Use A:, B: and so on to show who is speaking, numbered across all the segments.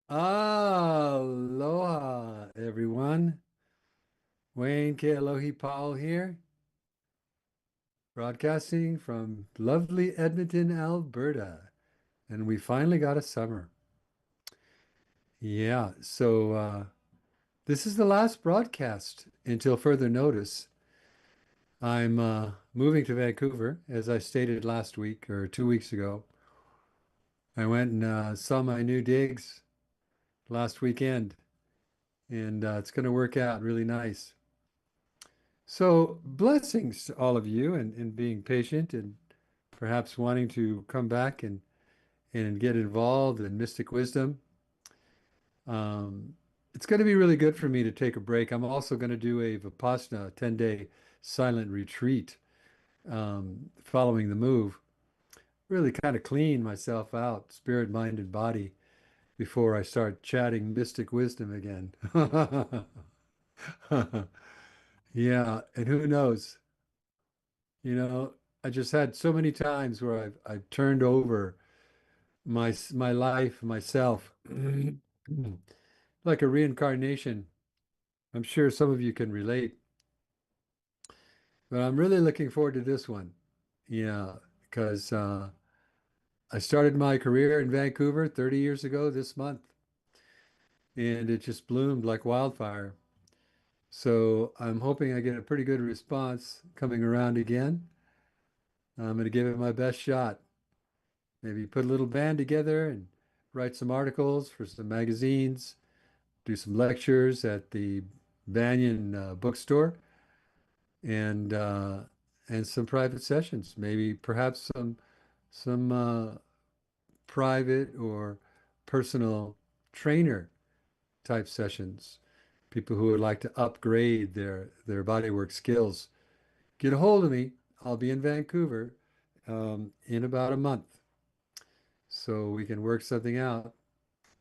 A: Aloha, everyone. Wayne Kealohi Powell here, broadcasting from lovely Edmonton, Alberta. And we finally got a summer. Yeah, this is the last broadcast until further notice. I'm moving to Vancouver, as I stated last week or 2 weeks ago. I went and saw my new digs last weekend, and it's going to work out really nice. So, blessings to all of you and being patient and perhaps wanting to come back and get involved in mystic wisdom. Um, it's going to be really good for me to take a break. I'm also going to do a Vipassana 10-day silent retreat following the move. Really kind of clean myself out, spirit, mind, and body before I start chatting mystic wisdom again. Yeah, and who knows? You know, I just had so many times where I've turned over my life, myself, like a reincarnation. I'm sure some of you can relate, but I'm really looking forward to this one. Yeah, because I started my career in Vancouver 30 years ago this month, and it just bloomed like wildfire. So I'm hoping I get a pretty good response coming around again. I'm going to give it my best shot. Maybe put a little band together and write some articles for some magazines, do some lectures at the Banyan bookstore, and uh, and some private sessions. Maybe perhaps some private or personal trainer type sessions. People who would like to upgrade their bodywork skills. Get a hold of me. I'll be in Vancouver in about a month, so we can work something out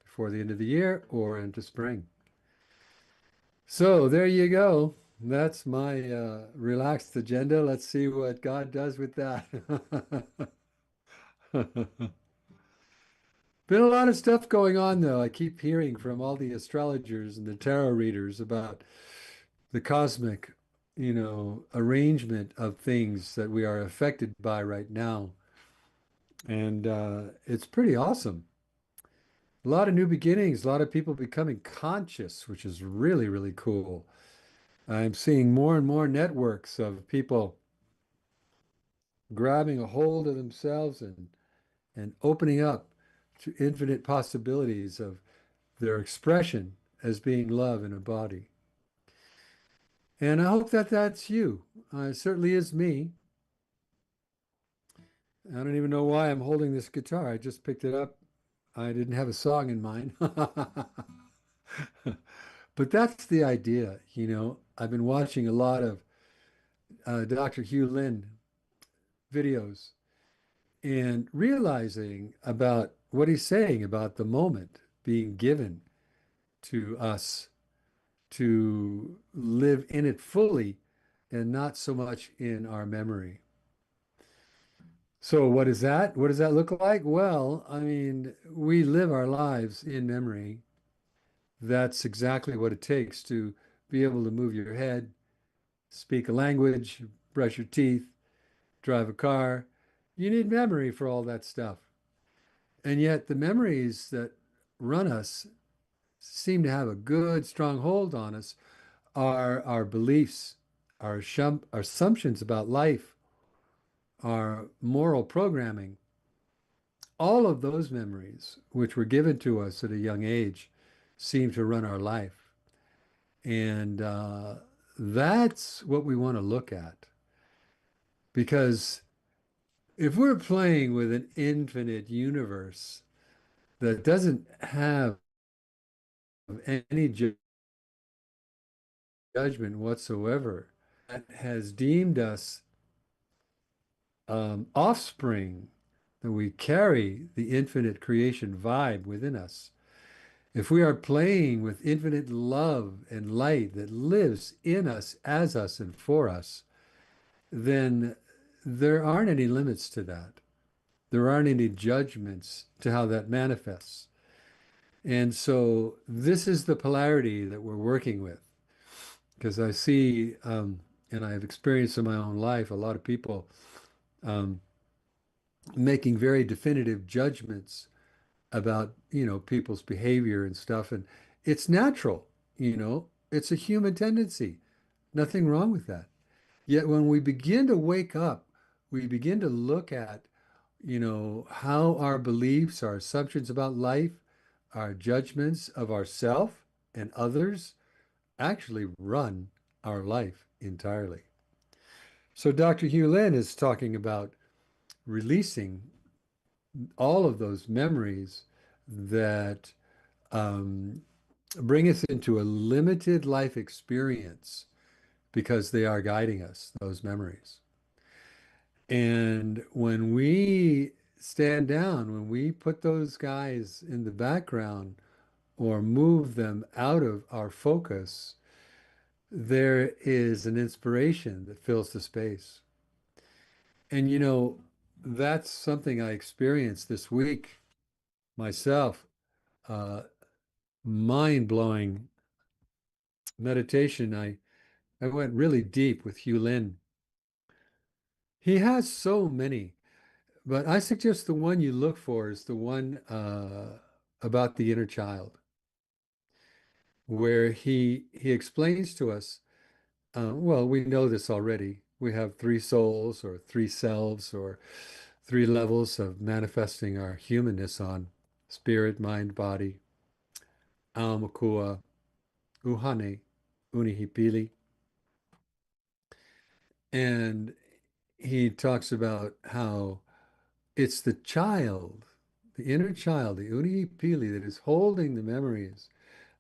A: before the end of the year or into spring. So there you go. That's my relaxed agenda. Let's see what God does with that. Been a lot of stuff going on, though. I keep hearing from all the astrologers and the tarot readers about the cosmic, arrangement of things that we are affected by right now. And it's pretty awesome. A lot of new beginnings, a lot of people becoming conscious, which is really, really cool. I'm seeing more and more networks of people grabbing a hold of themselves and opening up to infinite possibilities of their expression as being love in a body. And I hope that that's you. It certainly is me. I don't even know why I'm holding this guitar. I just picked it up. I didn't have a song in mind. But that's the idea, I've been watching a lot of Dr. Hugh Lin videos and realizing about what he's saying about the moment being given to us to live in it fully and not so much in our memory. So what is that? What does that look like? Well, I mean, we live our lives in memory. That's exactly what it takes to be able to move your head, speak a language, brush your teeth, drive a car. You need memory for all that stuff. And yet the memories that run us seem to have a good, strong hold on us are our beliefs, our assumptions about life, our moral programming. All of those memories, which were given to us at a young age, seem to run our life. And that's what we want to look at. Because if we're playing with an infinite universe that doesn't have any judgment whatsoever, that has deemed us offspring, that we carry the infinite creation vibe within us. If we are playing with infinite love and light that lives in us, as us, and for us, then there aren't any limits to that. There aren't any judgments to how that manifests. And so this is the polarity that we're working with, because I see, and I've experienced in my own life, a lot of people um, making very definitive judgments about, people's behavior and stuff. And it's natural, it's a human tendency. Nothing wrong with that. Yet when we begin to wake up, we begin to look at, how our beliefs, our assumptions about life, our judgments of ourself and others actually run our life entirely. So Dr. Hugh Lin is talking about releasing all of those memories that um, bring us into a limited life experience because they are guiding us, those memories. And when we stand down, when we put those guys in the background or move them out of our focus, there is an inspiration that fills the space. And that's something I experienced this week myself. Uh, Mind-blowing meditation. I went really deep with Hugh Lin. He has so many, but I suggest the one you look for is the one about the inner child, where he explains to us, well, we know this already. We have three souls or three selves or three levels of manifesting our humanness on spirit, mind, body, Aumakua, Uhane, Unihipili. And he talks about how it's the child, the inner child, the Unihipili, that is holding the memories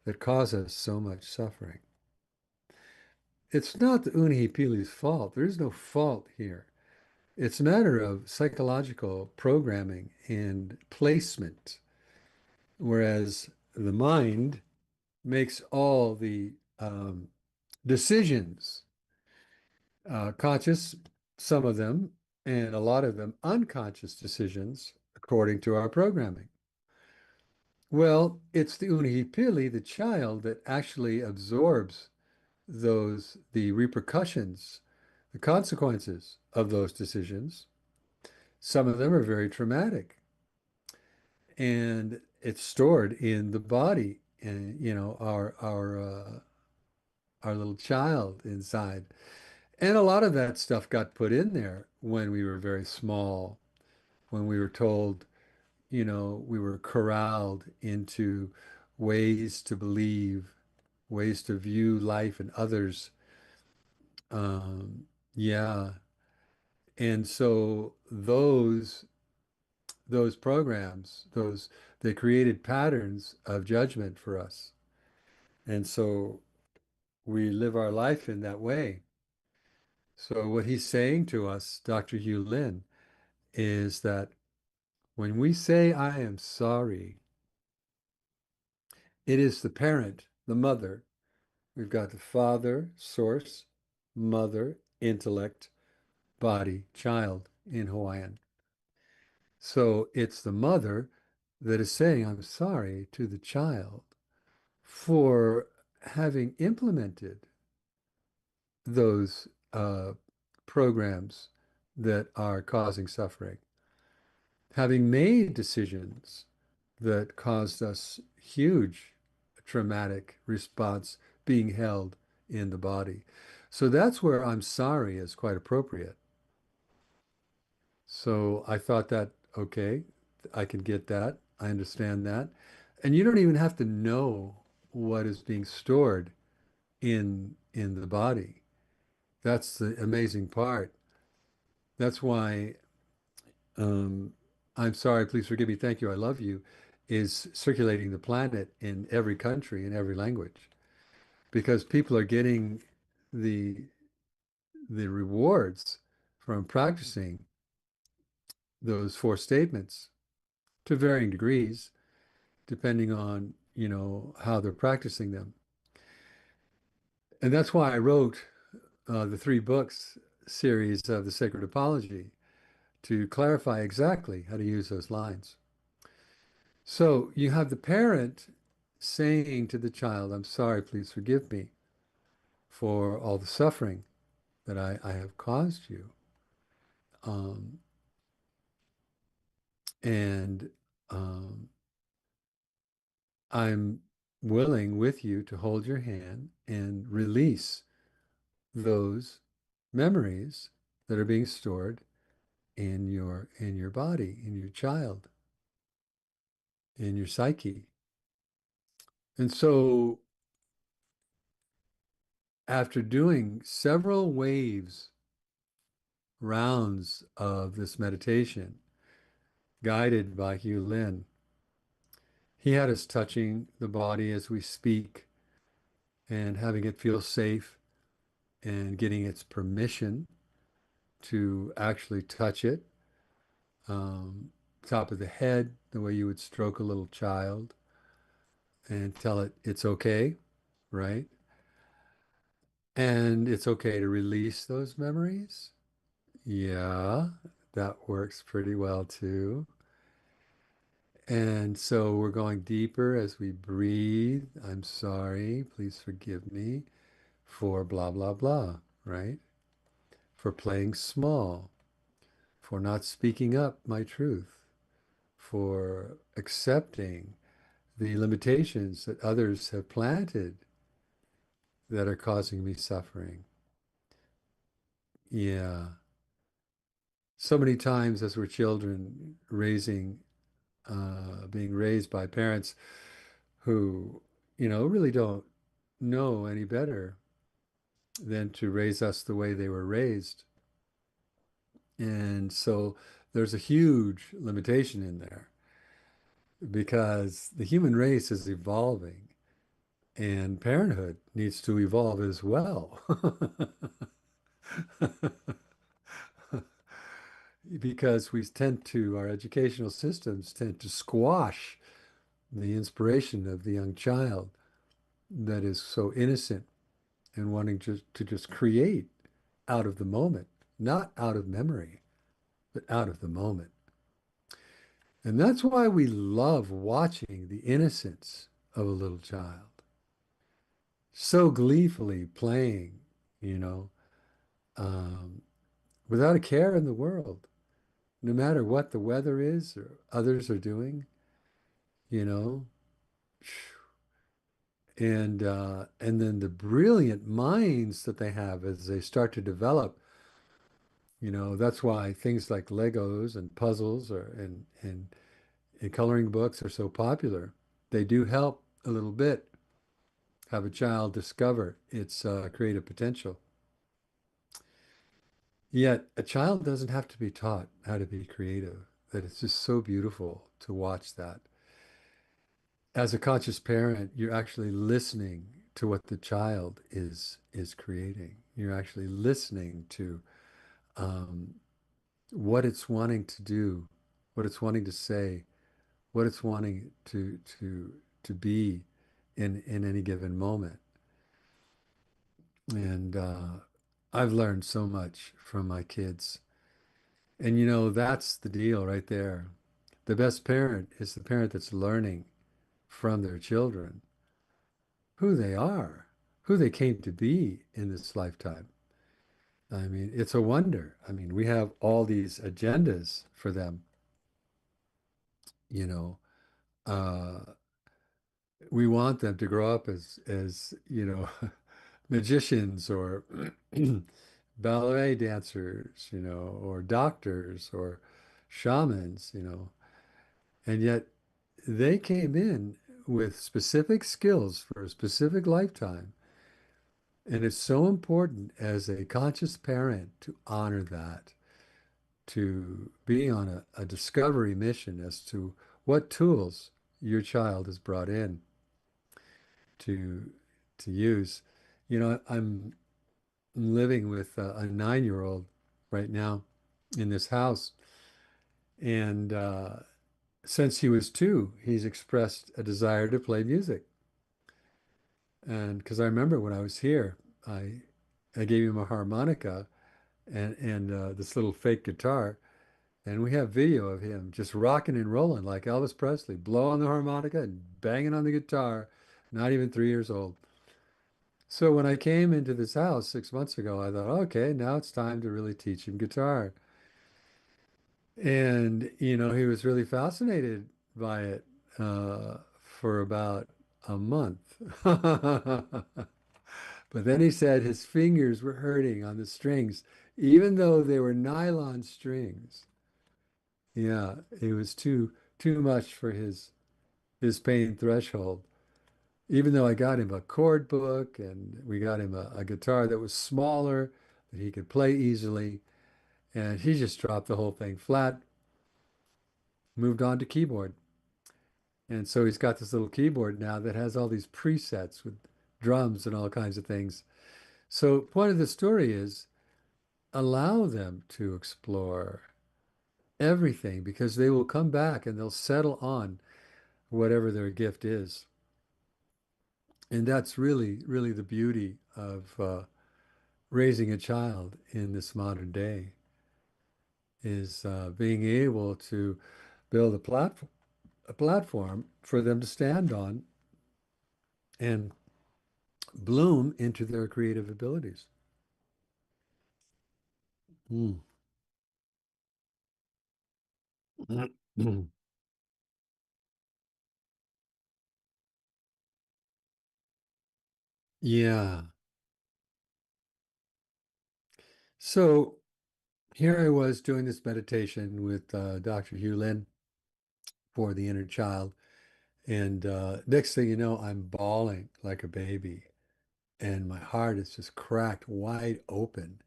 A: that cause us so much suffering. It's not the Unihipili's fault. There is no fault here. It's a matter of psychological programming and placement, whereas the mind makes all the decisions, conscious, some of them, and a lot of them unconscious decisions according to our programming. Well, it's the Unihipili, the child, that actually absorbs the repercussions, the consequences of those decisions. Some of them are very traumatic, and it's stored in the body, and our little child inside. And a lot of that stuff got put in there when we were very small, when we were told, we were corralled into ways to believe, ways to view life and others. Yeah. And so those programs, they created patterns of judgment for us. And so we live our life in that way. So what he's saying to us, Dr. Hugh Lin, is that when we say, I am sorry, it is the parent, the mother. We've got the father, source, mother, intellect, body, child in Hawaiian. So it's the mother that is saying, I'm sorry to the child for having implemented those programs that are causing suffering, having made decisions that caused us huge traumatic response being held in the body. So that's where I'm sorry is quite appropriate. So I thought that, okay, I can get that. I understand that. And you don't even have to know what is being stored in the body. That's the amazing part. That's why um, I'm sorry, please forgive me, thank you, I love you, is circulating the planet in every country, in every language, because people are getting the the rewards from practicing those four statements to varying degrees, depending on, how they're practicing them. And that's why I wrote the three books series of the Sacred Apology to clarify exactly how to use those lines. So you have the parent saying to the child, I'm sorry, please forgive me for all the suffering that I have caused you. Um, and um, I'm willing with you to hold your hand and release those memories that are being stored in your body, in your child, in your psyche. And so after doing several waves, rounds of this meditation, guided by Hugh Lin, he had us touching the body as we speak and having it feel safe and getting its permission to actually touch it. Um, Top of the head, the way you would stroke a little child and tell it it's okay, right? And it's okay to release those memories. Yeah, that works pretty well too. And so we're going deeper as we breathe. I'm sorry, please forgive me for blah, blah, blah, right? For playing small, for not speaking up my truth, for accepting the limitations that others have planted that are causing me suffering. Yeah. So many times as we're children, being raised by parents who, really don't know any better than to raise us the way they were raised. And so there's a huge limitation in there because the human race is evolving and parenthood needs to evolve as well. Because our educational systems tend to squash the inspiration of the young child that is so innocent and wanting to just create out of the moment, not out of memory, but out of the moment. And that's why we love watching the innocence of a little child, so gleefully playing, you know, um, without a care in the world, no matter what the weather is or others are doing, you know. And then the brilliant minds that they have as they start to develop, that's why things like Legos and puzzles and coloring books are so popular. They do help a little bit have a child discover its creative potential. Yet a child doesn't have to be taught how to be creative. That it's just so beautiful to watch that. As a conscious parent, you're actually listening to what the child is creating. You're actually listening to um, what it's wanting to do, what it's wanting to say, what it's wanting to be in any given moment. And I've learned so much from my kids. And that's the deal right there. The best parent is the parent that's learning from their children who they are, who they came to be in this lifetime. I mean, it's a wonder. I mean, we have all these agendas for them, you know. We want them to grow up as magicians or ballet dancers, or doctors or shamans. And yet they came in with specific skills for a specific lifetime. And it's so important as a conscious parent to honor that, to be on a discovery mission as to what tools your child has brought in to to use. I'm living with a 9-year-old right now in this house, and since he was 2, he's expressed a desire to play music. And because I remember when I was here, I gave him a harmonica and this little fake guitar, And we have video of him just rocking and rolling like Elvis Presley, blowing the harmonica and banging on the guitar, not even 3 years old. So when I came into this house 6 months ago, I thought, okay, now it's time to really teach him guitar. And, he was really fascinated by it for about a month. But then he said his fingers were hurting on the strings, even though they were nylon strings. Yeah, it was too much for his pain threshold. Even though I got him a chord book and we got him a guitar that was smaller that he could play easily, and he just dropped the whole thing flat, moved on to keyboard. And so he's got this little keyboard now that has all these presets with drums and all kinds of things. So point of the story is allow them to explore everything because they will come back and they'll settle on whatever their gift is. And that's really, really the beauty of raising a child in this modern day is being able to build a platform for them to stand on and bloom into their creative abilities. Mm. Yeah. So here I was doing this meditation with Dr. Hugh Lin for the inner child. And next thing you know, I'm bawling like a baby. And my heart is just cracked wide open.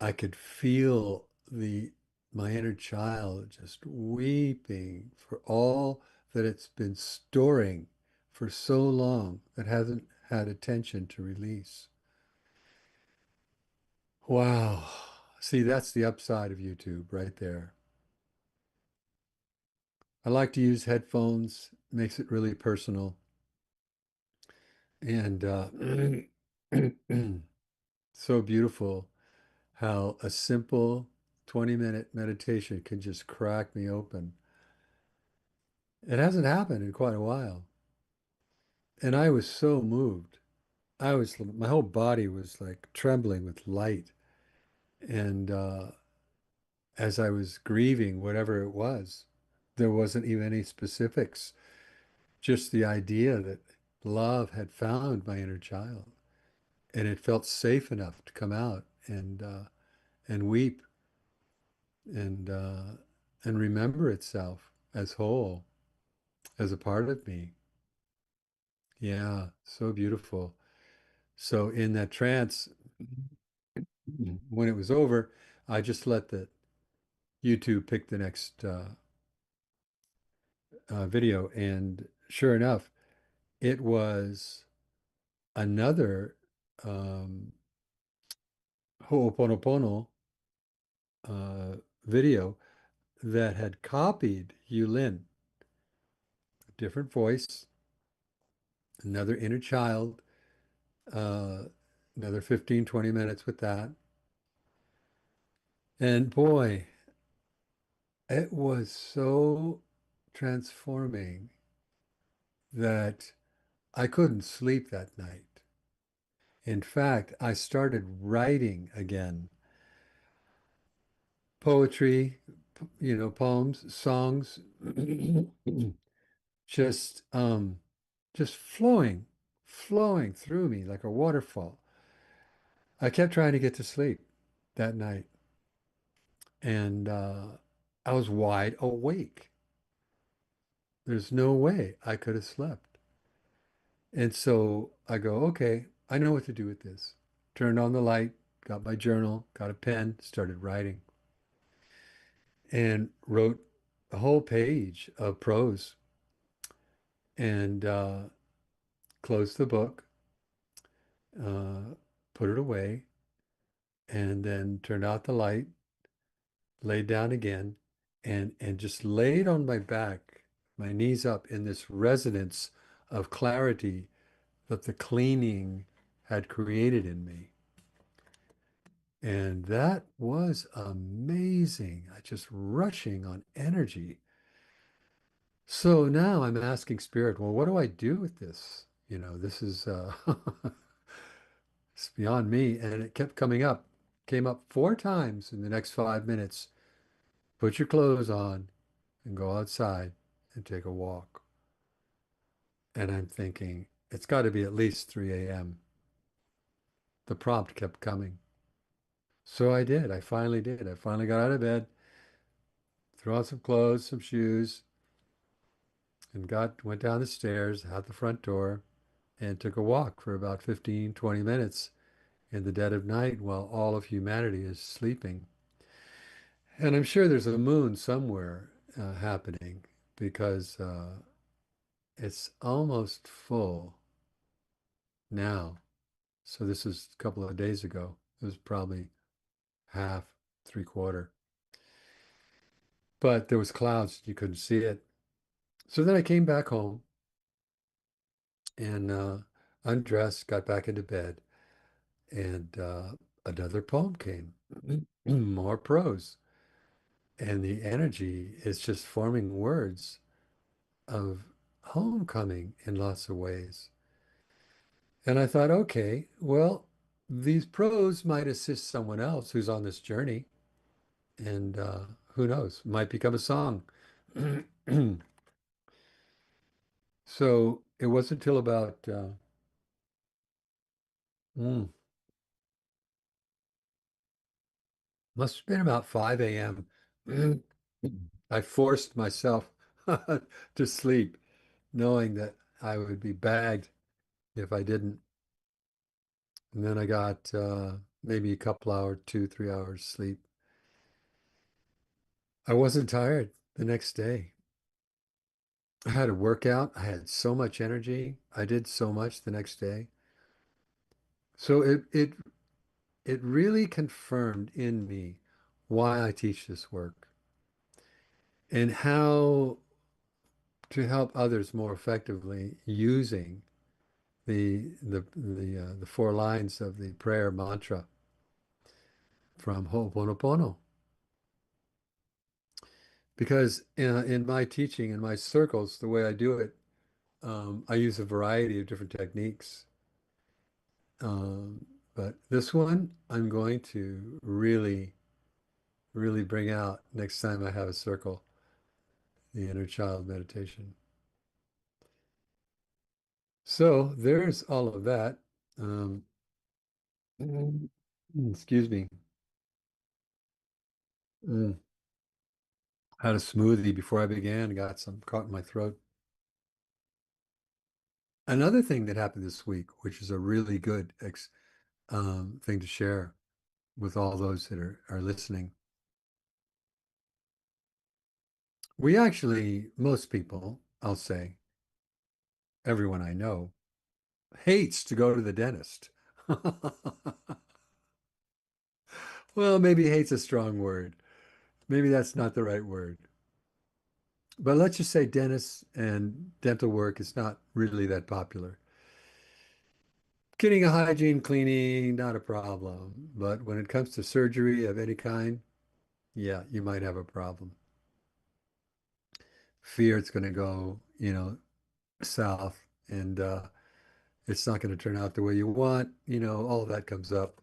A: I could feel my inner child just weeping for all that it's been storing for so long that hasn't had attention to release. Wow. See, that's the upside of YouTube right there. I like to use headphones, makes it really personal. And so beautiful how a simple 20-minute meditation can just crack me open. It hasn't happened in quite a while. And I was so moved. My whole body was like trembling with light. And as I was grieving whatever it was, there wasn't even any specifics, just the idea that love had found my inner child. And it felt safe enough to come out and weep and and remember itself as whole, as a part of me. Yeah, so beautiful. So in that trance, when it was over, I just let the YouTube pick the next video, and sure enough, it was another um, Ho'oponopono video that had copied Yulin, different voice, another inner child, uh, another 15, 20 minutes with that. And boy, it was so transforming that I couldn't sleep that night. In fact, I started writing again, poetry, poems, songs, just um, just flowing through me like a waterfall. I kept trying to get to sleep that night, and I was wide awake. There's no way I could have slept. And so I go, okay, I know what to do with this. Turned on the light, got my journal, got a pen, started writing, and wrote a whole page of prose and closed the book, uh, put it away, and then turned out the light, laid down again, and just laid on my back, my knees up in this resonance of clarity that the cleaning had created in me. And that was amazing. I just rushing on energy. So now I'm asking Spirit, well, what do I do with this? This is it's beyond me. And it kept coming up, came up 4 times in the next 5 minutes. Put your clothes on and go outside and take a walk. And I'm thinking, it's got to be at least 3 a.m. The prompt kept coming. So I did. I finally did. I finally got out of bed, threw on some clothes, some shoes, and went down the stairs, out the front door, and took a walk for about 15, 20 minutes in the dead of night while all of humanity is sleeping. And I'm sure there's a moon somewhere happening because it's almost full now. So this is a couple of days ago. It was probably half, three-quarter. But there was clouds. You couldn't see it. So then I came back home and undressed, got back into bed, and another poem came, more prose. And the energy is just forming words of homecoming in lots of ways. And I thought, okay, well, these prose might assist someone else who's on this journey. And who knows, might become a song. So it wasn't until about mm, must have been about 5 a.m. I forced myself to sleep, knowing that I would be bagged if I didn't. And then I got maybe a couple hours, 2, 3 hours sleep. I wasn't tired the next day. I had a workout. I had so much energy. I did so much the next day. So it really confirmed in me why I teach this work and how to help others more effectively using the 4 lines of the prayer mantra from Ho'oponopono. Because in my teaching, in my circles, the way I do it, I use a variety of different techniques. Um, but this one, I'm going to really, really bring out next time I have a circle, the inner child meditation. So there's all of that. Um, excuse me. Mm. Had a smoothie before I began, got some caught in my throat. Another thing that happened this week, which is a really good thing to share with all those that are listening. We actually, most people, I'll say, everyone I know, hates to go to the dentist. Well, maybe hate's a strong word. Maybe that's not the right word. But let's just say dentists and dental work is not really that popular. Getting a hygiene cleaning, not a problem. But when it comes to surgery of any kind, yeah, you might have a problem. Fear it's going to go, south and it's not going to turn out the way you want. All of that comes up.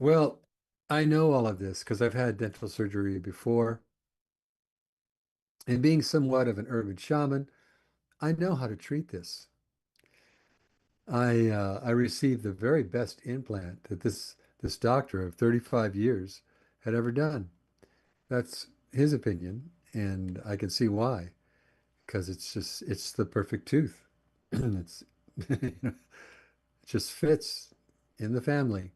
A: Well, I know all of this because I've had dental surgery before. And being somewhat of an urban shaman, I know how to treat this. I received the very best implant that this doctor of 35 years had ever done. That's his opinion, and I can see why, because it's the perfect tooth. It's it just fits in the family.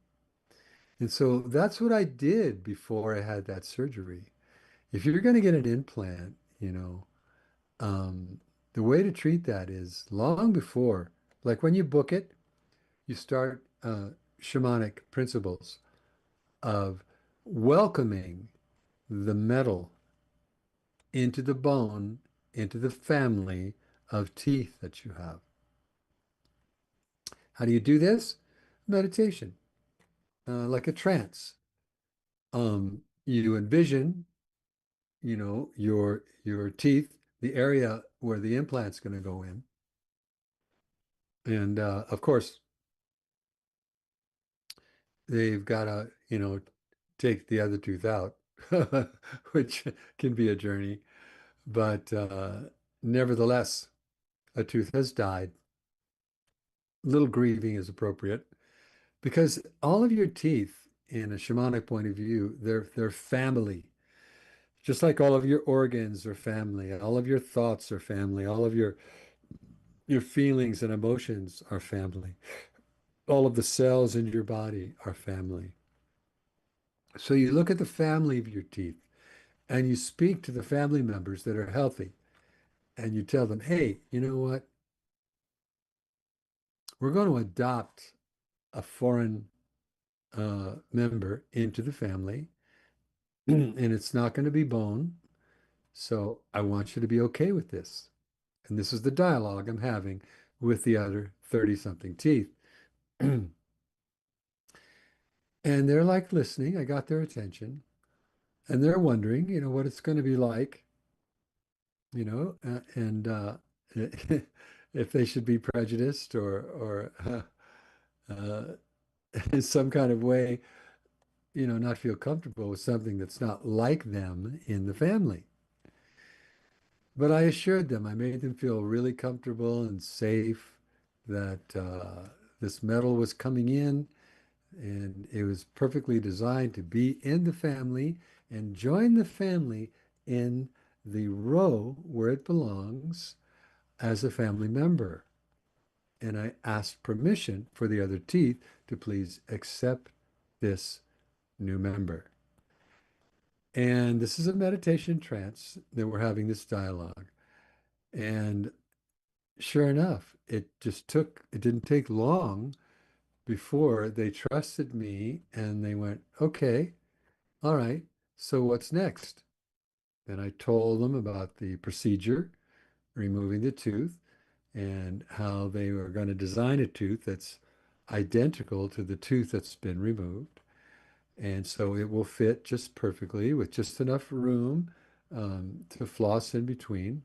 A: And so that's what I did before I had that surgery. If you're going to get an implant, um, the way to treat that is long before, like when you book it, you start shamanic principles of welcoming the metal into the bone, into the family of teeth that you have. How do you do this? Meditation, like a trance. You envision, your teeth, the area where the implant's going to go in, and of course, they've got to, take the other tooth out, which can be a journey. But nevertheless, a tooth has died. Little grieving is appropriate because all of your teeth, in a shamanic point of view, they're family. Just like all of your organs are family, all of your thoughts are family, all of your feelings and emotions are family. All of the cells in your body are family. So you look at the family of your teeth and you speak to the family members that are healthy and you tell them, hey, you know what? We're going to adopt a foreign member into the family, and it's not going to be bone. So I want you to be okay with this. And this is the dialogue I'm having with the other 30 something teeth. And they're like listening. I got their attention. And they're wondering, what it's going to be like, and if they should be prejudiced or in some kind of way, not feel comfortable with something that's not like them in the family. But I assured them, I made them feel really comfortable and safe that this metal was coming in and it was perfectly designed to be in the family and join the family in the row where it belongs as a family member. And I asked permission for the other teeth to please accept this new member. And this is a meditation trance that we're having this dialogue. And sure enough, it didn't take long before they trusted me and they went, okay, all right, so what's next? And I told them about the procedure, removing the tooth, and how they were going to design a tooth that's identical to the tooth that's been removed. And so it will fit just perfectly with just enough room to floss in between.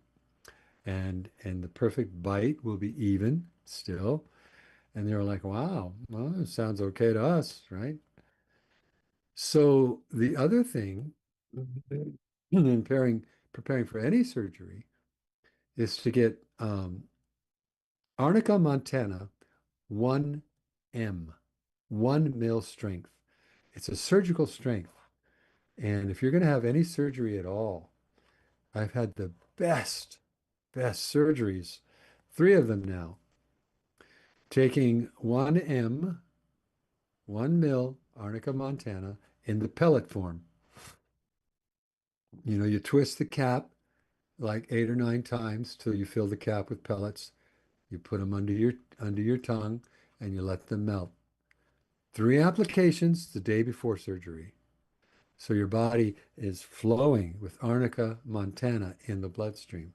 A: And the perfect bite will be even still. And they were like, wow, well, it sounds okay to us, right? So the other thing in preparing for any surgery is to get Arnica montana 1M, 1 mil strength. It's a surgical strength. And if you're going to have any surgery at all, I've had the best surgeries, three of them now, taking 1M, 1 mil Arnica montana in the pellet form. You twist the cap like 8 or 9 times till you fill the cap with pellets. You put them under your tongue and you let them melt. 3 applications the day before surgery. So your body is flowing with Arnica montana in the bloodstream.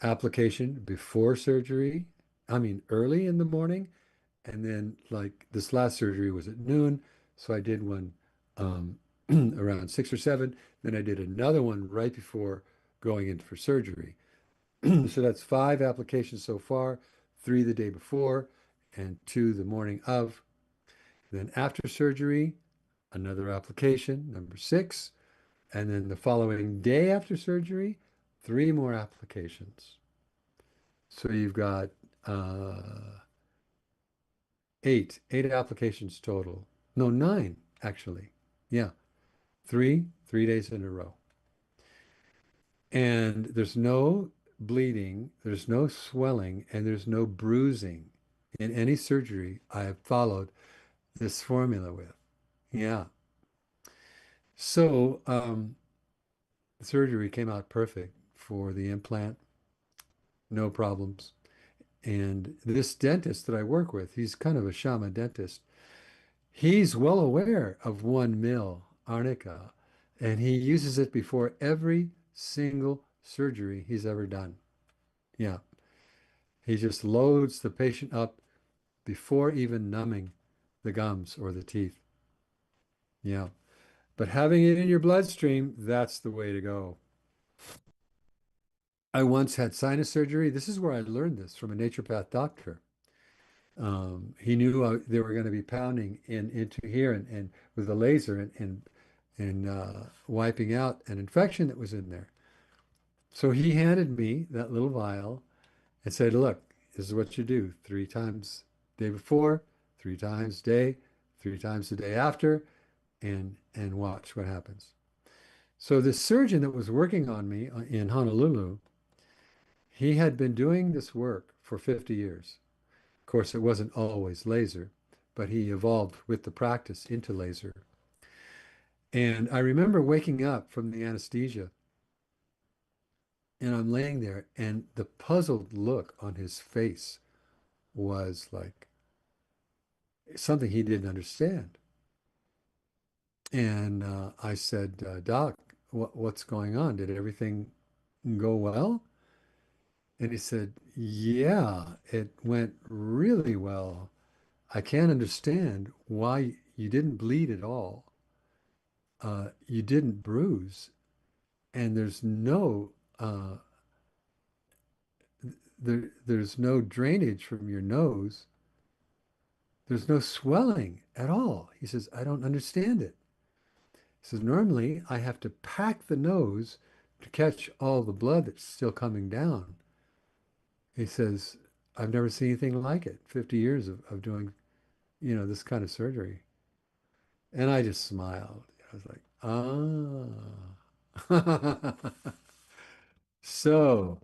A: Application before surgery, I mean early in the morning, and then like this last surgery was at noon, so I did one around 6 or 7. Then I did another one right before going in for surgery. So that's 5 applications so far, 3 the day before, and 2 the morning of. Then after surgery, another application, number 6. And then the following day after surgery, 3 more applications. So you've got eight applications total. No, 9, actually. Yeah, 3 days in a row. And there's no bleeding, there's no swelling, and there's no bruising in any surgery I have followed this formula with. Yeah. So the surgery came out perfect for the implant, no problems. And this dentist that I work with, he's kind of a shaman dentist. He's well aware of 1 mil arnica, and he uses it before every single surgery he's ever done. Yeah. He just loads the patient up before even numbing the gums or the teeth. Yeah. But having it in your bloodstream, that's the way to go. I once had sinus surgery. This is where I learned this from a naturopath doctor. He knew they were going to be pounding into here and with a laser and wiping out an infection that was in there. So he handed me that little vial and said, "Look, this is what you do 3 times day before, 3 times day, 3 times the day after, and watch what happens." So the surgeon that was working on me in Honolulu, he had been doing this work for 50 years. Of course, it wasn't always laser, but he evolved with the practice into laser. And I remember waking up from the anesthesia and I'm laying there, and the puzzled look on his face was like something he didn't understand. And I said, "Doc, what's going on? Did everything go well?" And he said, "Yeah, it went really well. I can't understand why you didn't bleed at all. You didn't bruise, and there's no drainage from your nose. There's no swelling at all." He says, "I don't understand it." He says, "Normally I have to pack the nose to catch all the blood that's still coming down." He says, "I've never seen anything like it. 50 years of doing, this kind of surgery." And I just smiled. I was like, ah. So,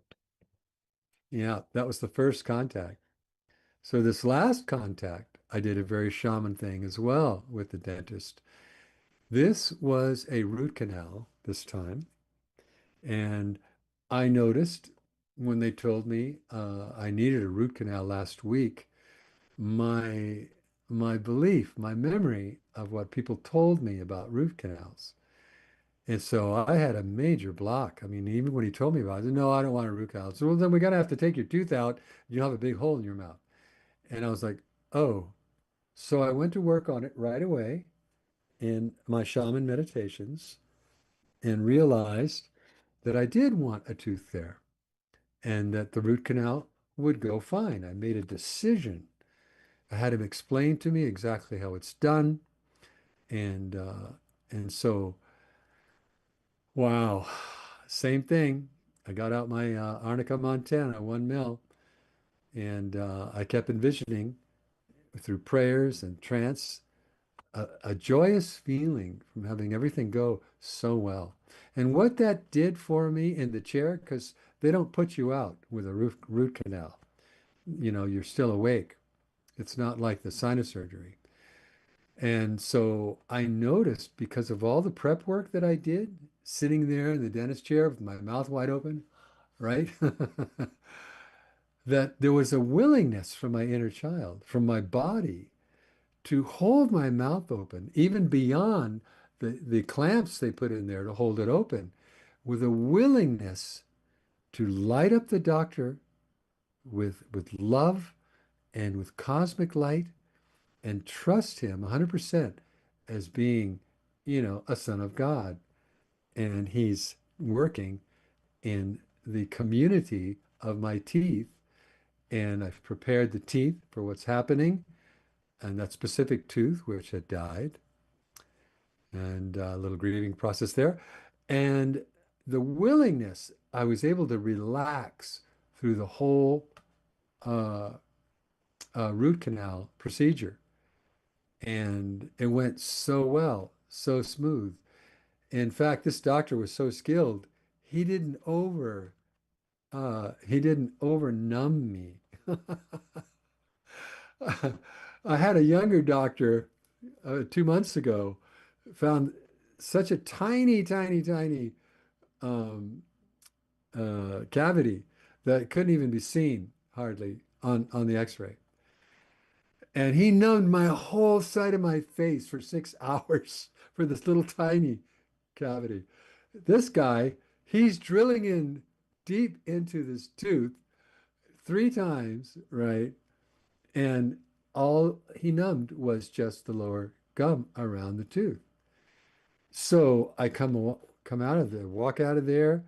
A: yeah, that was the first contact. So this last contact, I did a very shaman thing as well with the dentist. This was a root canal this time. And I noticed when they told me I needed a root canal last week, my my belief, my memory of what people told me about root canals. And so I had a major block. I mean, even when he told me about it, I said, "No, I don't want a root canal." So, "Well, then we gotta have to take your tooth out. You have a big hole in your mouth." And I was like, "Oh." So I went to work on it right away in my shaman meditations and realized that I did want a tooth there and that the root canal would go fine. I made a decision. I had him explain to me exactly how it's done. And so, wow, same thing. I got out my Arnica Montana 1 mil, and I kept envisioning through prayers and trance a joyous feeling from having everything go so well. And what that did for me in the chair, because they don't put you out with a root canal. You're still awake. It's not like the sinus surgery. And so I noticed because of all the prep work that I did, sitting there in the dentist chair with my mouth wide open, right? That there was a willingness from my inner child, from my body, to hold my mouth open, even beyond the clamps they put in there to hold it open, with a willingness to light up the doctor with love and with cosmic light and trust him 100% as being, a son of God. And he's working in the community of my teeth. And I've prepared the teeth for what's happening and that specific tooth, which had died, and a little grieving process there. And the willingness, I was able to relax through the whole uh, root canal procedure. And it went so well, so smooth. In fact, this doctor was so skilled, he didn't over numb me. I had a younger doctor 2 months ago found such a tiny, tiny, tiny um, cavity that couldn't even be seen hardly on the X-ray. And he numbed my whole side of my face for 6 hours for this little tiny cavity. This guy, he's drilling in deep into this tooth 3 times, right? And all he numbed was just the lower gum around the tooth. So I come out of there, walk out of there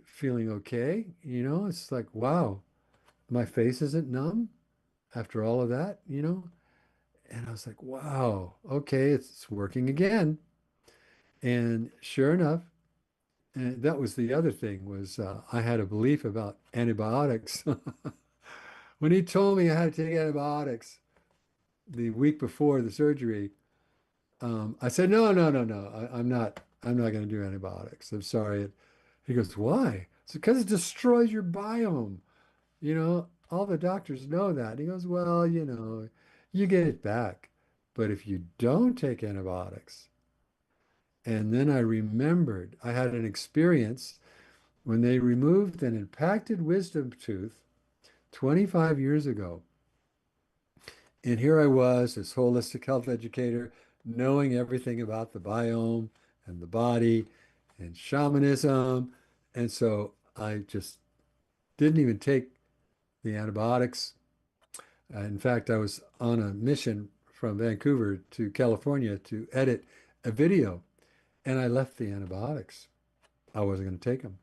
A: feeling okay. It's like, wow, my face isn't numb after all of that. And I was like, wow, okay, it's working again. And sure enough, and that was the other thing was I had a belief about antibiotics. When he told me I had to take antibiotics the week before the surgery, I said, no, no, no, no, I'm not going to do antibiotics. I'm sorry. He goes, why? It's because it destroys your biome. All the doctors know that. He goes, well, you get it back. But if you don't take antibiotics, and then I remembered I had an experience when they removed an impacted wisdom tooth 25 years ago. And here I was, this holistic health educator, knowing everything about the biome and the body and shamanism. And so I just didn't even take the antibiotics. In fact, I was on a mission from Vancouver to California to edit a video, and I left the antibiotics. I wasn't going to take them.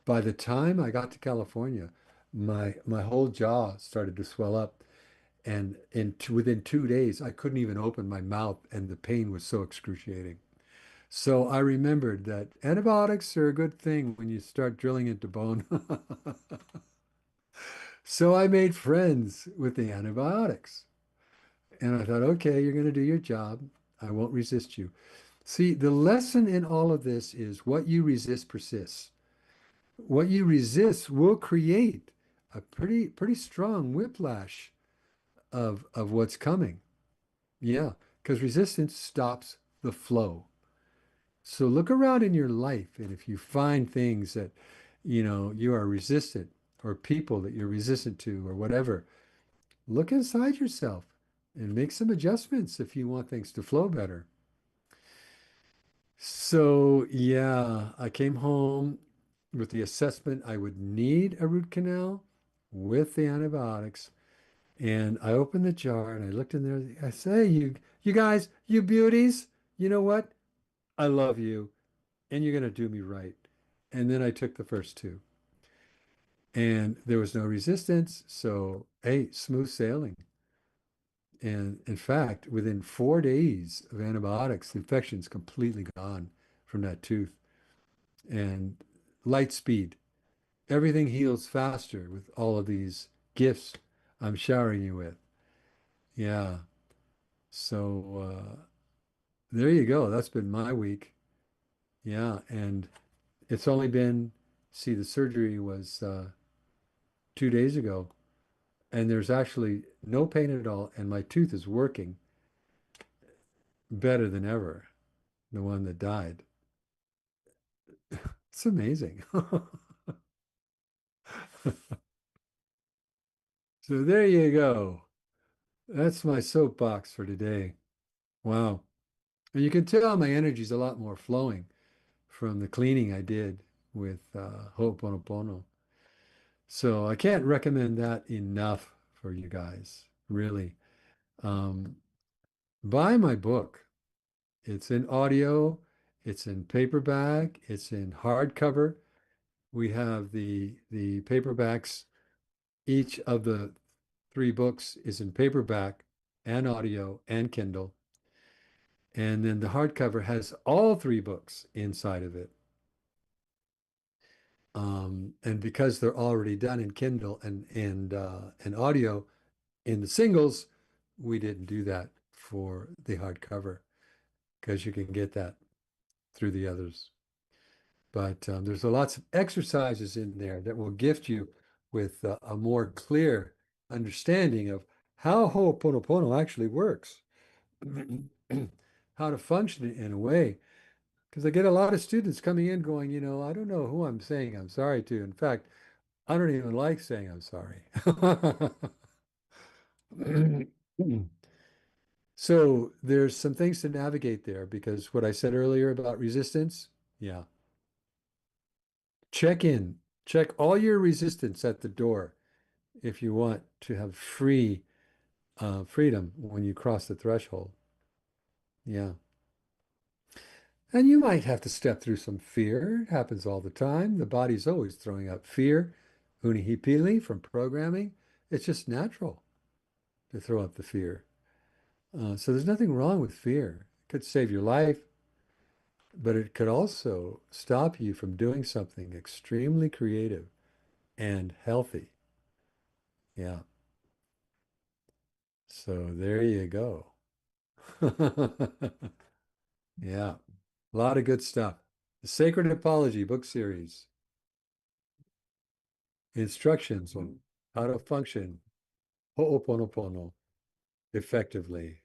A: By the time I got to California, my whole jaw started to swell up, and within 2 days, I couldn't even open my mouth, and the pain was so excruciating. So I remembered that antibiotics are a good thing when you start drilling into bone. So I made friends with the antibiotics. And I thought, okay, you're going to do your job. I won't resist you. See, the lesson in all of this is what you resist persists. What you resist will create a pretty strong whiplash of what's coming. Yeah, because resistance stops the flow. So look around in your life, and if you find things that, you are resistant, or people that you're resistant to, or whatever, look inside yourself and make some adjustments if you want things to flow better. So, yeah, I came home with the assessment I would need a root canal with the antibiotics. And I opened the jar and I looked in there. I say, you guys, you beauties, you know what? I love you and you're going to do me right. And then I took the first two and there was no resistance. So, hey, smooth sailing. And in fact, within 4 days of antibiotics, the infection's completely gone from that tooth. And light speed, everything heals faster with all of these gifts I'm showering you with. Yeah. So there you go. That's been my week. Yeah. And it's only been, see, the surgery was 2 days ago, and there's actually no pain at all. And my tooth is working better than ever, the one that died. It's amazing. So there you go. That's my soapbox for today. Wow. And you can tell my energy's a lot more flowing from the cleaning I did with Ho'oponopono. So I can't recommend that enough for you guys, really. Um, buy my book. It's in audio, it's in paperback, it's in hardcover. We have the paperbacks. Each of the three books is in paperback and audio and Kindle. And then the hardcover has all three books inside of it. And because they're already done in Kindle and audio in the singles, we didn't do that for the hardcover because you can get that through the others. But there's lots of exercises in there that will gift you with a more clear understanding of how Ho'oponopono actually works, how to function in a way. Because I get a lot of students coming in going, I don't know who I'm saying I'm sorry to. In fact, I don't even like saying I'm sorry. So there's some things to navigate there because what I said earlier about resistance, yeah, check in, check all your resistance at the door if you want to have free freedom when you cross the threshold. Yeah. And you might have to step through some fear. It happens all the time. The body's always throwing up fear. Unihipili from programming. It's just natural to throw up the fear. So there's nothing wrong with fear. It could save your life, but it could also stop you from doing something extremely creative and healthy. Yeah. So there you go. Yeah. A lot of good stuff. The Sacred Apology book series, instructions on how to function Ho'oponopono effectively.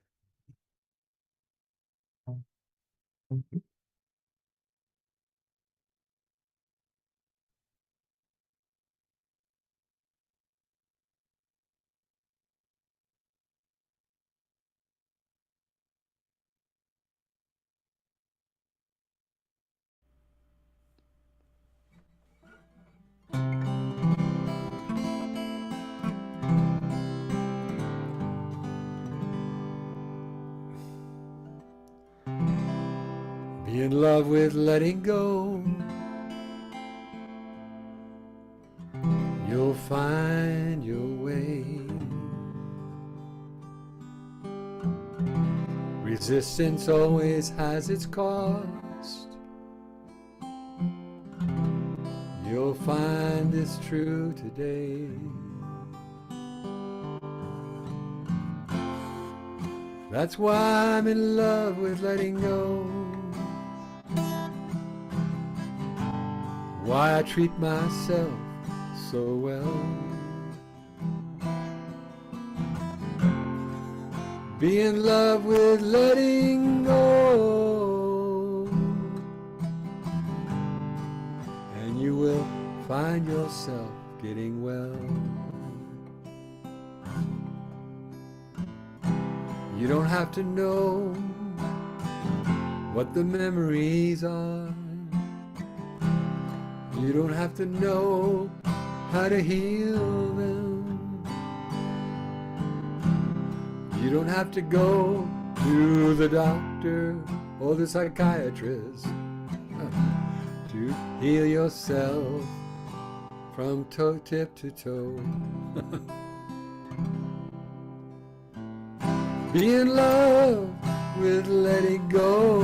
A: Be in love with letting go. You'll find your way. Resistance always has its cost. You'll find this true today. That's why I'm in love with letting go. Why I treat myself so well. Be in love with letting go, and you will find yourself getting well. You don't have to know what the memories are. You don't have to know how to heal them. You don't have to go to the doctor or the psychiatrist to heal yourself from toe tip to toe. Be in love with letting go.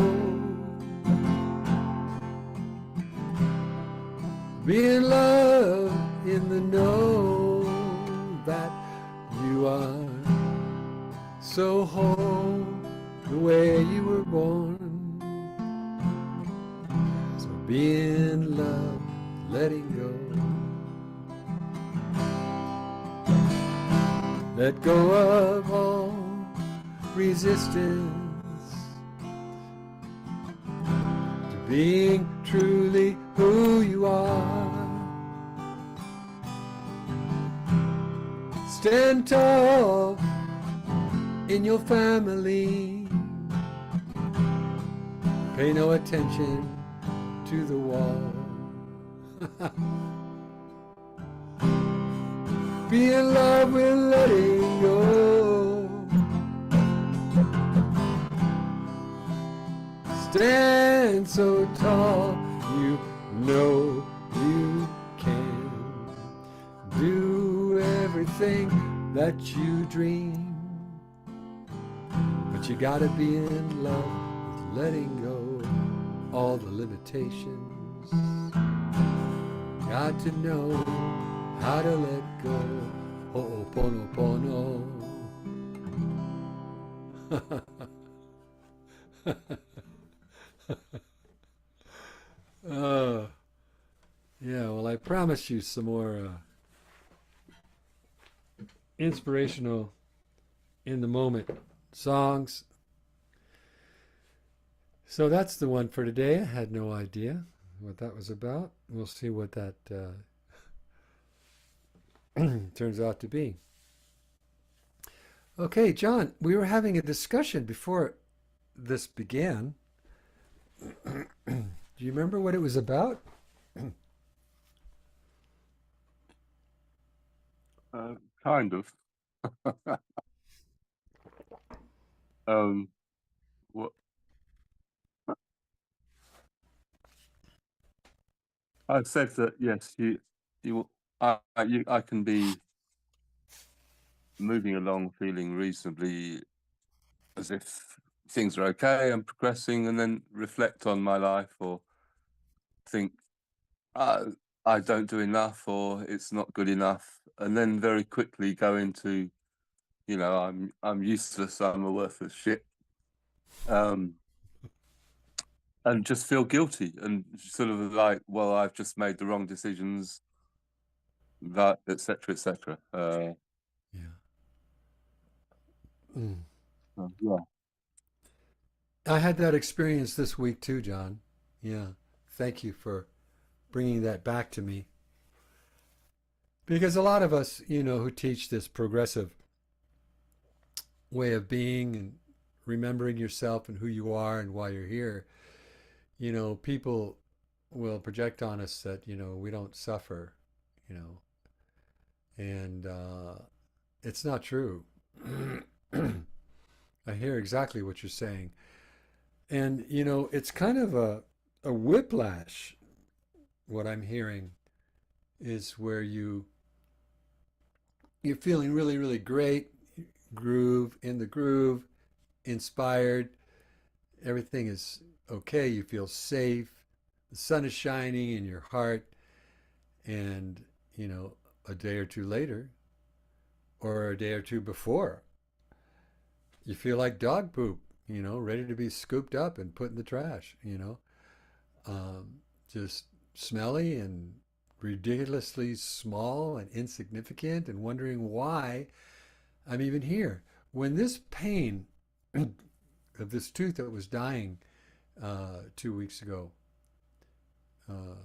A: Be in love in the know that you are so whole the way you were born. So be in love, letting go. Let go of all resistance to being truly who you are. Stand tall in your family. Pay no attention to the wall. Be in love with letting go. Stand so tall, you know you can do everything that you dream. But you gotta be in love with letting go all the limitations. Got to know how to let go. Ho'oponopono. Yeah, well, I promised you some more inspirational, in the moment songs. So that's the one for today. I had no idea what that was about. We'll see what that turns out to be. Okay, John, we were having a discussion before this began. Do you remember what it was about?
B: Kind of. Um, what I've said that yes, I can be moving along, feeling reasonably as if things are okay, I'm progressing, and then reflect on my life or think uh, I don't do enough or it's not good enough, and then very quickly go into, I'm useless, I'm a worthless shit, um, and just feel guilty and sort of like, well, I've just made the wrong decisions, that etc. etc.
A: Yeah. Mm.
B: Yeah.
A: I had that experience this week too, John. Yeah. Thank you for bringing that back to me. Because a lot of us, who teach this progressive way of being and remembering yourself and who you are and why you're here, people will project on us that, we don't suffer, you know, and it's not true. I hear exactly what you're saying. And, it's kind of a whiplash. What I'm hearing is where you're feeling really, really great, in the groove, inspired. Everything is okay. You feel safe. The sun is shining in your heart. And, a day or two later, or a day or two before, you feel like dog poop, ready to be scooped up and put in the trash, just smelly and ridiculously small and insignificant and wondering why I'm even here. When this pain of this tooth that was dying 2 weeks ago, uh,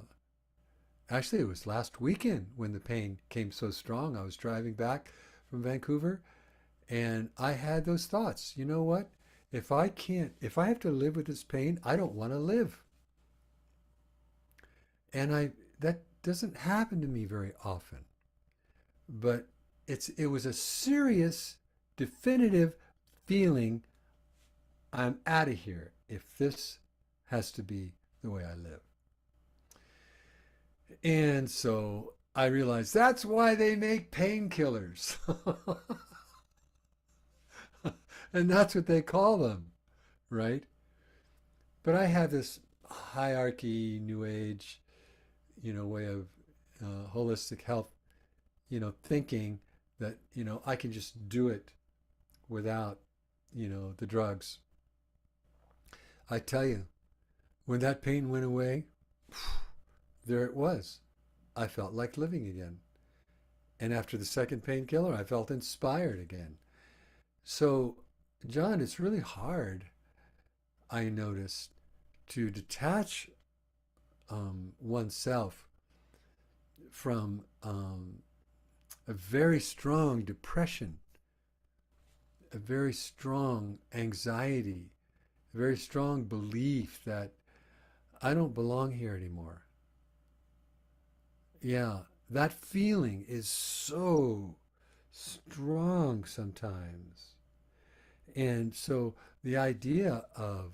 A: actually, it was last weekend when the pain came so strong. I was driving back from Vancouver and I had those thoughts. You know what? If I have to live with this pain, I don't want to live. And that doesn't happen to me very often. But it was a serious, definitive feeling. I'm out of here if this has to be the way I live. And so I realized that's why they make painkillers. And that's what they call them, right? But I have this hierarchy, new age, way of holistic health, thinking that, I can just do it without, the drugs. I tell you, when that pain went away, there it was. I felt like living again. And after the second painkiller, I felt inspired again. So, John, it's really hard, I noticed, to detach oneself from a very strong depression, a very strong anxiety, a very strong belief that I don't belong here anymore. Yeah, that feeling is so strong sometimes. And so the idea of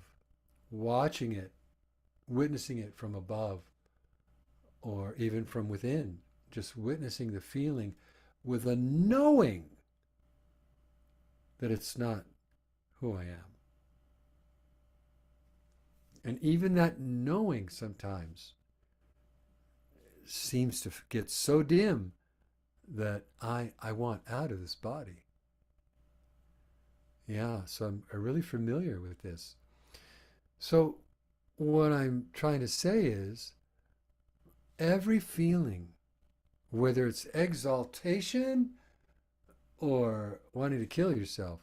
A: watching it, witnessing it from above, or even from within, just witnessing the feeling with a knowing that it's not who I am. And even that knowing sometimes seems to get so dim that I want out of this body. Yeah, so I'm really familiar with this. So what I'm trying to say is every feeling, whether it's exaltation or wanting to kill yourself,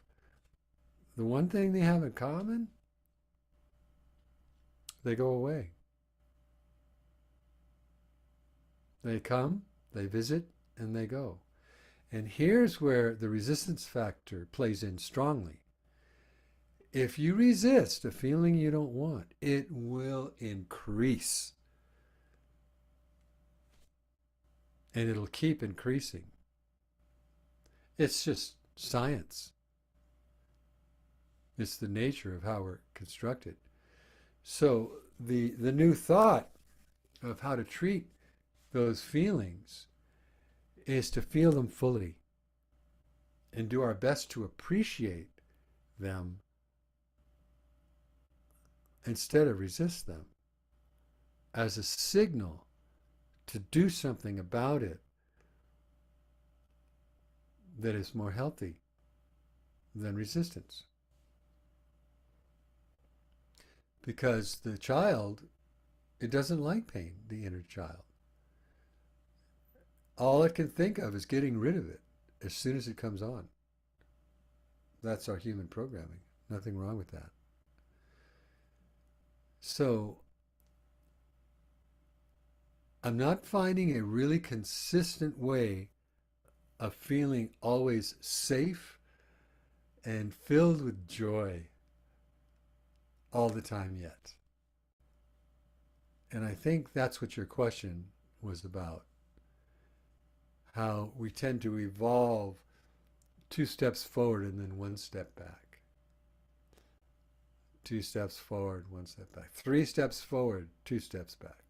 A: the one thing they have in common, they go away. They come, they visit, and they go. And here's where the resistance factor plays in strongly. If you resist a feeling you don't want, it will increase. And it'll keep increasing. It's just science. It's the nature of how we're constructed. So the new thought of how to treat those feelings is to feel them fully and do our best to appreciate them instead of resist them as a signal to do something about it that is more healthy than resistance. Because the child, it doesn't like pain, the inner child. All it can think of is getting rid of it as soon as it comes on. That's our human programming. Nothing wrong with that. So I'm not finding a really consistent way of feeling always safe and filled with joy all the time yet. And I think that's what your question was about. How we tend to evolve 2 steps forward and then 1 step back. 2 steps forward, 1 step back. 3 steps forward, 2 steps back.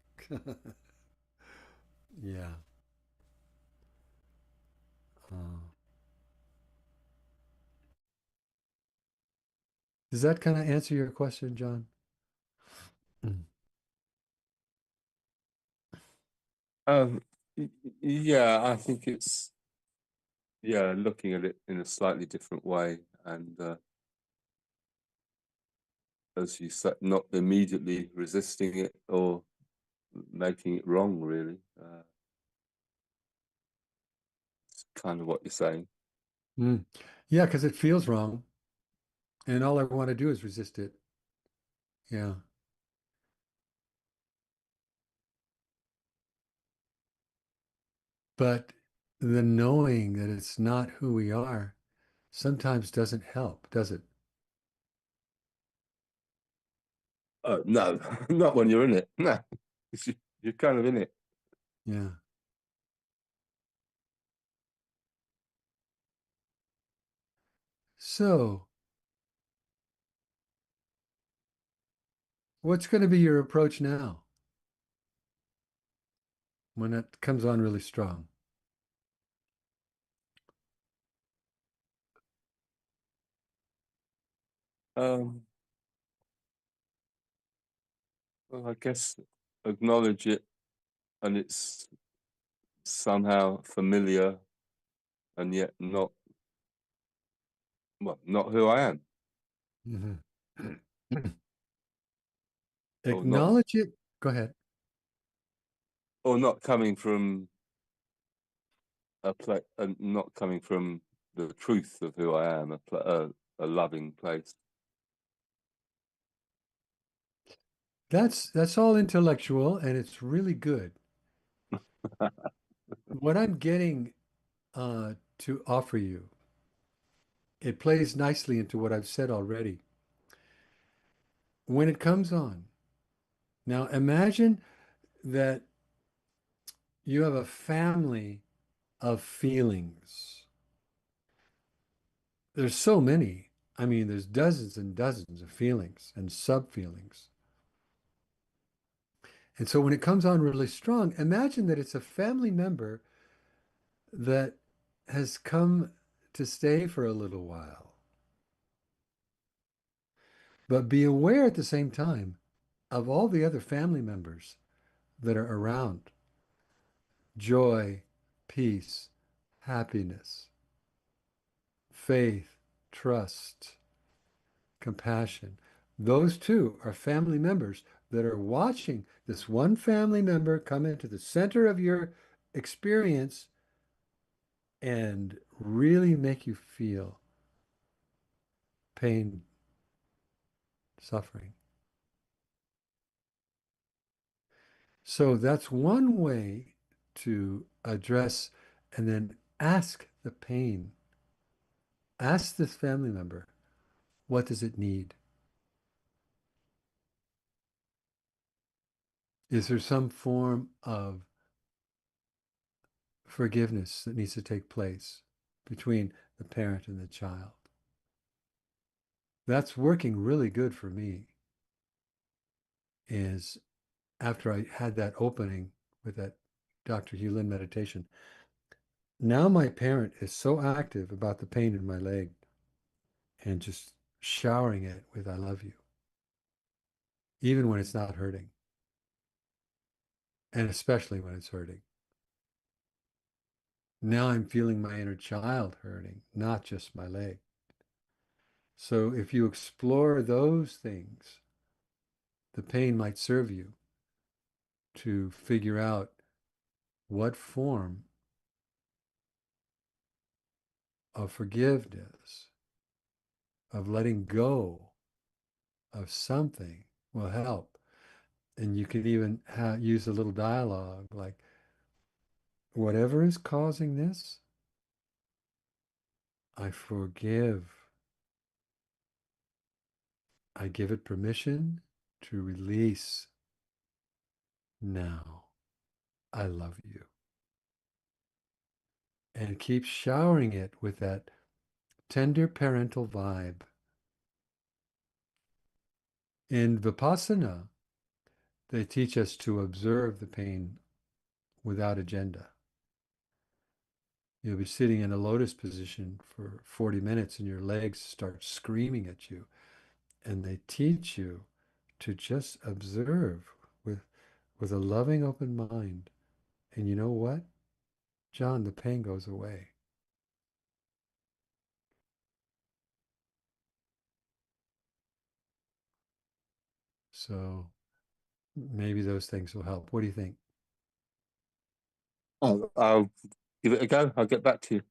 A: Yeah. Uh, does that kind of answer your question, John? Mm.
B: Um, yeah, I think it's looking at it in a slightly different way, and as you said, not immediately resisting it or making it wrong. Really, it's kind of what you're saying.
A: Mm. Yeah, because it feels wrong, and all I want to do is resist it. Yeah. But the knowing that it's not who we are sometimes doesn't help, does it?
B: No, not when you're in it. No, you're kind of in it.
A: Yeah. So, what's going to be your approach now when it comes on really strong?
B: Um, well, I guess acknowledge it, and it's somehow familiar, and yet not who I am,
A: Mhm.
B: or not,
A: Acknowledge it. Go ahead.
B: or not coming from a place, not coming from the truth of who I am, a loving place.
A: That's all intellectual and it's really good. What I'm getting to offer you, it plays nicely into what I've said already. When it comes on, now imagine that you have a family of feelings. There's so many. I mean, there's dozens and dozens of feelings and sub feelings. And so when it comes on really strong, imagine that it's a family member that has come to stay for a little while. But be aware at the same time of all the other family members that are around. Joy, peace, happiness, faith, trust, compassion. Those two are family members that are watching this one family member come into the center of your experience and really make you feel pain, suffering. So that's one way to address and then ask the pain. Ask this family member, what does it need? Is there some form of forgiveness that needs to take place between the parent and the child? that's working really good for me is after I had that opening with that Dr. Hugh Lin meditation. Now my parent is so active about the pain in my leg and just showering it with I love you, even when it's not hurting, and especially when it's hurting. Now I'm feeling my inner child hurting, not just my leg. So if you explore those things, the pain might serve you to figure out what form of forgiveness, of letting go of something will help. And you can even use a little dialogue like, whatever is causing this, I forgive. I give it permission to release now. I love you. And keep showering it with that tender parental vibe. In Vipassana, they teach us to observe the pain without agenda. You'll be sitting in a lotus position for 40 minutes and your legs start screaming at you. And they teach you to just observe with a loving, open mind. And you know what? John, the pain goes away. So maybe those things will help. What do you think?
B: I'll give it a go. I'll get back to you.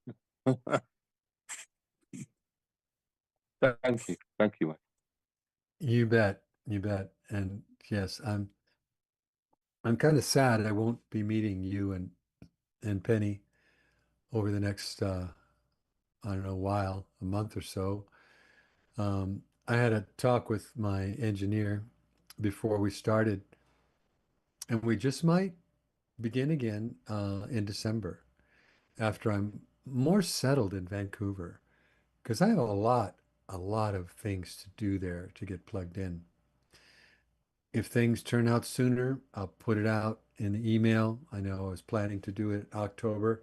B: Thank you. Thank you.
A: You bet. You bet. And yes, I'm kind of sad I won't be meeting you and Penny over the next I don't know, while, a month or so. I had a talk with my engineer before we started, and we just might begin again in December after I'm more settled in Vancouver, because I have a lot of things to do there to get plugged in. If things turn out sooner, I'll put it out in the email. I know I was planning to do it October,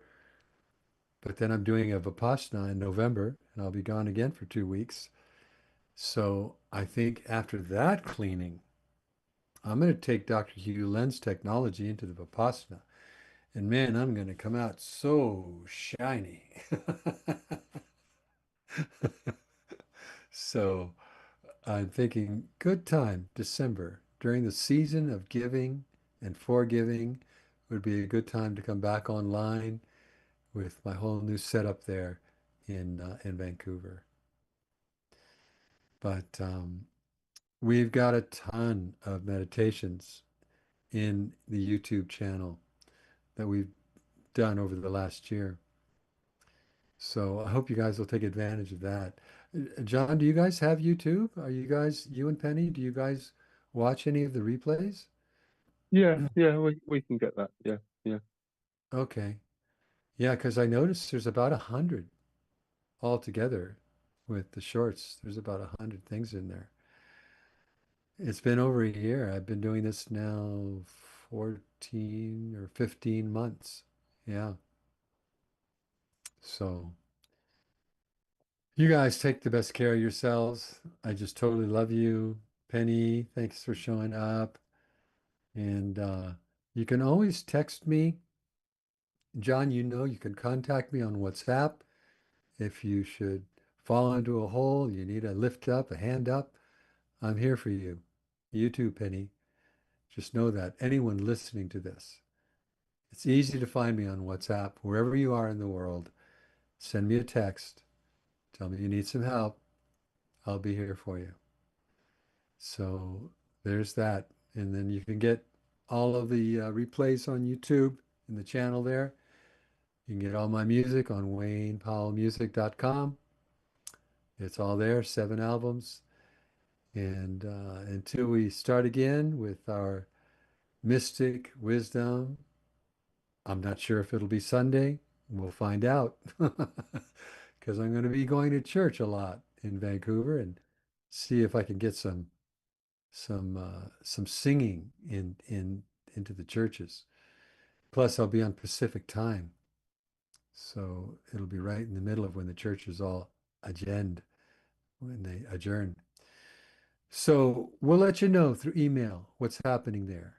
A: but then I'm doing a Vipassana in November, and I'll be gone again for 2 weeks. So I think after that cleaning, I'm going to take Dr. Hugh Len's technology into the Vipassana. And man, I'm going to come out so shiny. So I'm thinking good time, December, during the season of giving and forgiving would be a good time to come back online with my whole new setup there in Vancouver. But we've got a ton of meditations in the YouTube channel that we've done over the last year. So I hope you guys will take advantage of that. John, do you guys have YouTube? Are you guys, you and Penny, do you guys watch any of the replays?
B: Yeah, yeah, we can get that. Yeah, yeah.
A: Okay. Yeah, because I noticed there's about 100 altogether with the shorts. There's about 100 things in there. It's been over a year. I've been doing this now 14 or 15 months. Yeah. So you guys take the best care of yourselves. I just totally love you. Penny, thanks for showing up. And you can always text me. John, you know you can contact me on WhatsApp if you should fall into a hole, you need a lift up, a hand up. I'm here for you. You too, Penny. Just know that anyone listening to this, it's easy to find me on WhatsApp, wherever you are in the world. Send me a text. Tell me you need some help. I'll be here for you. So there's that. And then you can get all of the replays on YouTube in the channel there. You can get all my music on waynepowellmusic.com. It's all there, 7 albums. And until we start again with our mystic wisdom, I'm not sure if it'll be Sunday. We'll find out because I'm going to be going to church a lot in Vancouver. And see if I can get some singing into the churches. Plus, I'll be on Pacific time, so it'll be right in the middle of when the churches all adjourn, when they adjourn. So we'll let you know through email what's happening there.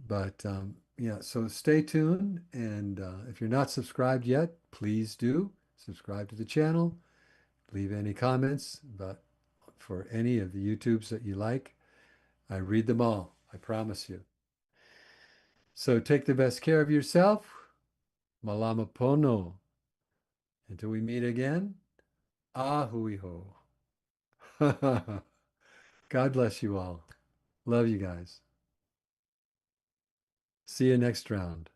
A: But yeah, so stay tuned. And if you're not subscribed yet, please do subscribe to the channel. Leave any comments about for any of the YouTubes that you like. I read them all, I promise you. So take the best care of yourself. Malama pono. Until we meet again, ahui ho. God bless you all. Love you guys. See you next round.